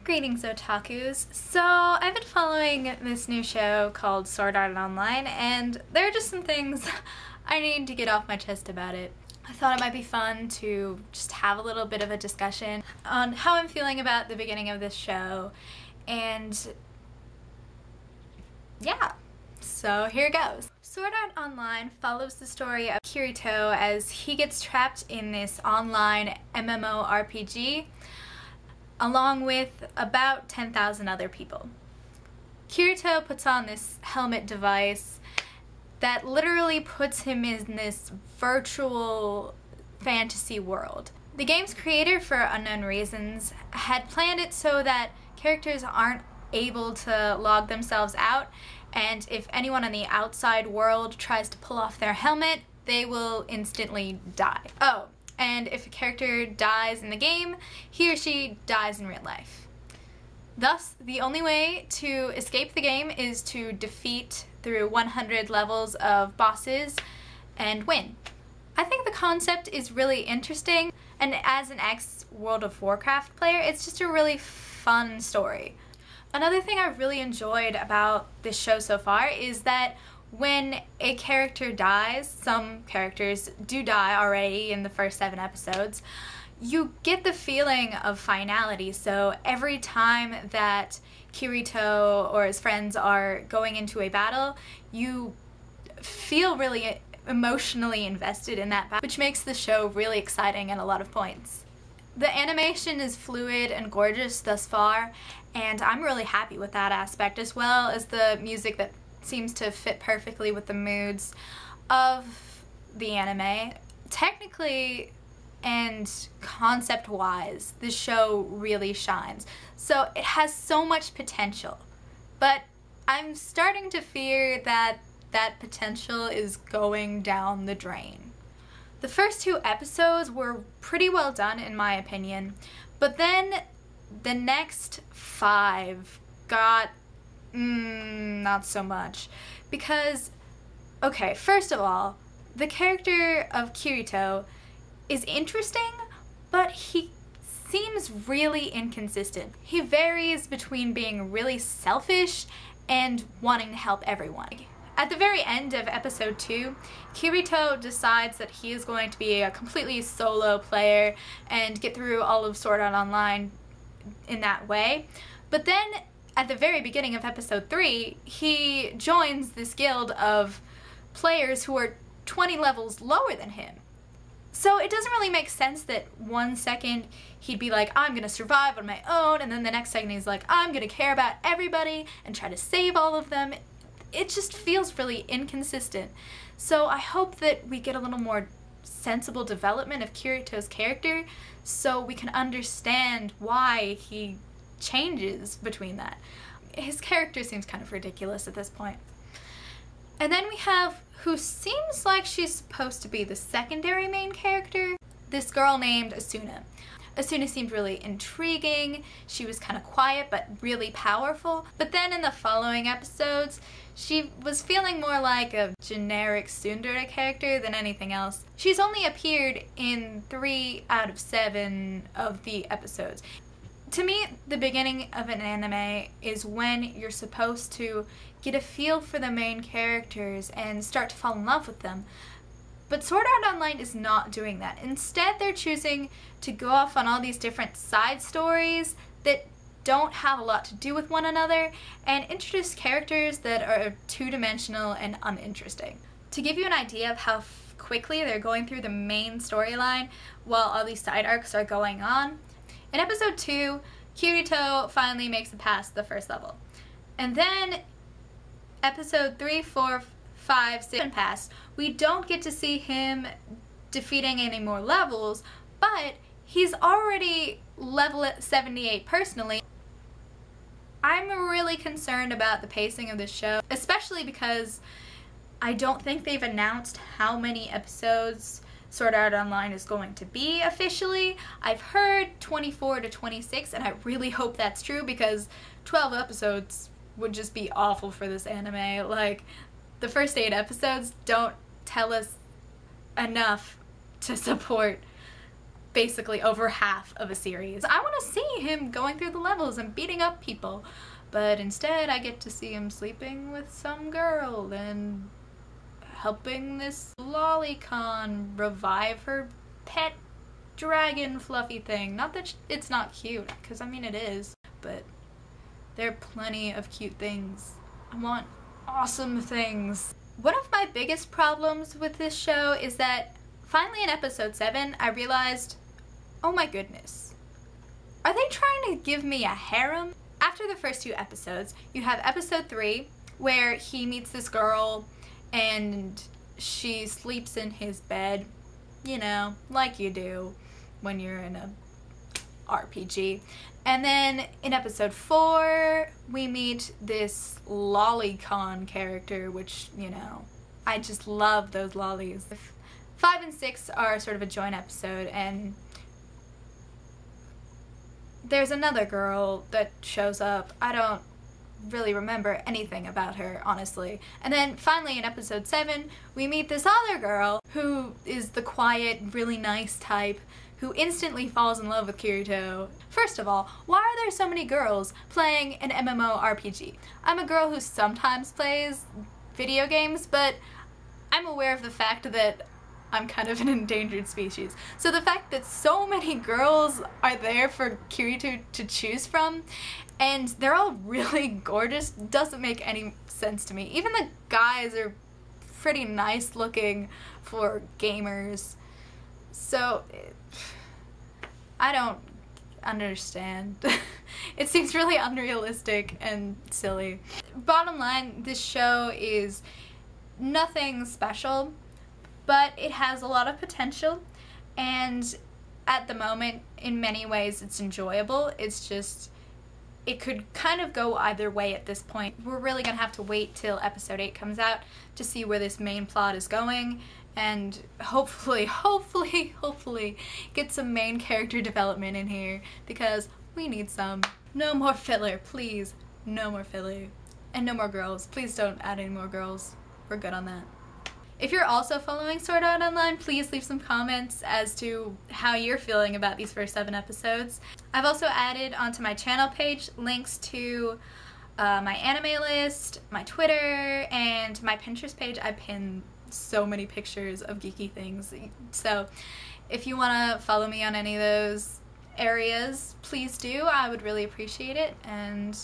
Greetings, otakus. So, I've been following this new show called Sword Art Online, and there are just some things I need to get off my chest about it. I thought it might be fun to just have a little bit of a discussion on how I'm feeling about the beginning of this show, and yeah, so here it goes. Sword Art Online follows the story of Kirito as he gets trapped in this online MMORPG along with about 10,000 other people. Kirito puts on this helmet device that literally puts him in this virtual fantasy world. The game's creator, for unknown reasons, had planned it so that characters aren't able to log themselves out, and if anyone in the outside world tries to pull off their helmet, they will instantly die. Oh, and if a character dies in the game, he or she dies in real life. Thus, the only way to escape the game is to defeat through 100 levels of bosses and win. I think the concept is really interesting, and as an ex-World of Warcraft player, it's just a really fun story. Another thing I've really enjoyed about this show so far is that when a character dies, some characters do die already in the first 7 episodes, you get the feeling of finality. So every time that Kirito or his friends are going into a battle, you feel really emotionally invested in that battle, which makes the show really exciting at a lot of points. The animation is fluid and gorgeous thus far, and I'm really happy with that aspect, as well as the music that seems to fit perfectly with the moods of the anime. Technically and concept-wise, the show really shines. So it has so much potential, but I'm starting to fear that that potential is going down the drain. The first 2 episodes were pretty well done in my opinion, but then the next 5 got not so much. Because, okay, first of all, the character of Kirito is interesting, but he seems really inconsistent. He varies between being really selfish and wanting to help everyone. At the very end of episode 2, Kirito decides that he is going to be a completely solo player and get through all of Sword Art Online in that way. But then at the very beginning of episode 3, he joins this guild of players who are 20 levels lower than him. So it doesn't really make sense that one second he'd be like, I'm gonna survive on my own, and then the next second he's like, I'm gonna care about everybody and try to save all of them. It just feels really inconsistent. So I hope that we get a little more sensible development of Kirito's character so we can understand why he changes between that. His character seems kind of ridiculous at this point. And then we have who seems like she's supposed to be the secondary main character, this girl named Asuna. Asuna seemed really intriguing. She was kind of quiet but really powerful. But then in the following episodes, she was feeling more like a generic tsundere character than anything else. She's only appeared in 3 out of 7 of the episodes. To me, the beginning of an anime is when you're supposed to get a feel for the main characters and start to fall in love with them. But Sword Art Online is not doing that. Instead, they're choosing to go off on all these different side stories that don't have a lot to do with one another and introduce characters that are two-dimensional and uninteresting. To give you an idea of how quickly they're going through the main storyline while all these side arcs are going on, in episode 2, Kirito finally makes it past the first level. And then episode 3, 4, 5, 6 and past, we don't get to see him defeating any more levels, but he's already level 78 personally. I'm really concerned about the pacing of this show, especially because I don't think they've announced how many episodes Sword Art Online is going to be officially. I've heard 24 to 26, and I really hope that's true because 12 episodes would just be awful for this anime. Like, the first 8 episodes don't tell us enough to support basically over half of a series. I want to see him going through the levels and beating up people, but instead I get to see him sleeping with some girl and helping this lolicon revive her pet dragon fluffy thing. Not that it's not cute, because I mean it is, but there are plenty of cute things. I want awesome things. One of my biggest problems with this show is that finally in episode 7 I realized, oh my goodness, are they trying to give me a harem? After the first 2 episodes, you have episode 3 where he meets this girl and she sleeps in his bed, you know, like you do when you're in a RPG. And then in episode 4, we meet this lolicon character, which, you know, I just love those lollies. 5 and 6 are sort of a joint episode, and there's another girl that shows up. I don't really remember anything about her, honestly. And then finally in episode 7, we meet this other girl who is the quiet, really nice type who instantly falls in love with Kirito. First of all, why are there so many girls playing an MMORPG? I'm a girl who sometimes plays video games, but I'm aware of the fact that I'm kind of an endangered species. So the fact that so many girls are there for Kirito to choose from, and they're all really gorgeous, doesn't make any sense to me. Even the guys are pretty nice looking for gamers. So I don't understand. It seems really unrealistic and silly. Bottom line, this show is nothing special, but it has a lot of potential, and at the moment, in many ways, it's enjoyable. It's just, it could kind of go either way at this point. We're really gonna have to wait till episode 8 comes out to see where this main plot is going, and hopefully get some main character development in here, because we need some. No more filler, please. No more filler. And no more girls. Please don't add any more girls. We're good on that. If you're also following Sword Art Online, please leave some comments as to how you're feeling about these first 7 episodes. I've also added onto my channel page links to my anime list, my Twitter, and my Pinterest page. I pin so many pictures of geeky things. So if you want to follow me on any of those areas, please do. I would really appreciate it. And